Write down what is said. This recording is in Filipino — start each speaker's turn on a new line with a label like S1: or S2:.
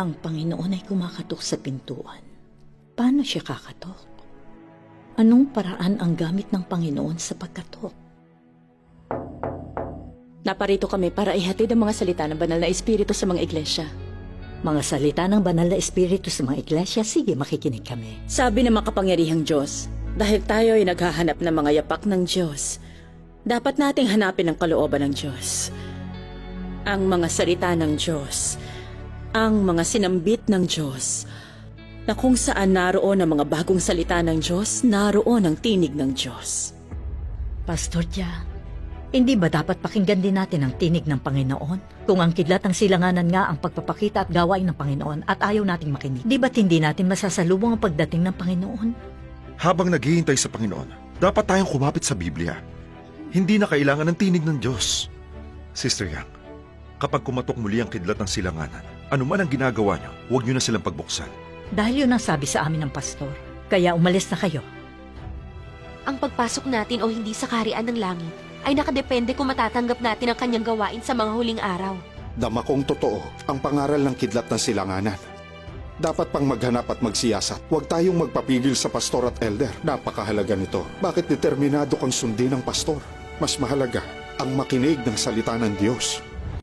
S1: Ang Panginoon ay kumakatok sa pintuan. Paano siya kakatok? Anong paraan ang gamit ng Panginoon sa pagkatok?
S2: Naparito kami para ihatid ang mga salita ng banal na espiritu sa mga iglesia.
S1: Mga salita ng banal na espiritu sa mga iglesia, sige, makikinig kami.
S2: Sabi ng makapangyarihang Diyos, dahil tayo ay naghahanap ng mga yapak ng Diyos, dapat nating hanapin ang kalooban ng Diyos. Ang mga salita ng Diyos, ang mga sinambit ng Diyos, na kung saan naroon ang mga bagong salita ng Diyos, naroon ang tinig ng Diyos.
S1: Pastor Tia, hindi ba dapat pakinggan din natin ang tinig ng Panginoon? Kung ang kidlat ng silanganan nga ang pagpapakita at gawain ng Panginoon at ayaw nating makinig, di ba't hindi natin masasalubong ang pagdating ng Panginoon?
S3: Habang naghihintay sa Panginoon, dapat tayong kumapit sa Biblia. Hindi na kailangan ng tinig ng Diyos. Sister Yang, kapag kumatok muli ang kidlat ng silanganan, anuman ang ginagawa niyo, huwag niyo na silang pagbuksan.
S1: Dahil yun ang sabi sa amin ng pastor. Kaya umalis na kayo.
S4: Ang pagpasok natin o hindi sa kaharian ng langit ay nakadepende kung matatanggap natin ang kanyang gawain sa mga huling araw.
S5: Dama kong totoo ang pangaral ng kidlat ng silanganan. Dapat pang maghanap at magsiyasat. Huwag tayong magpapigil sa pastor at elder. Napakahalaga nito. Bakit determinado kang sundin ng pastor? Mas mahalaga ang makinig ng salita ng Diyos.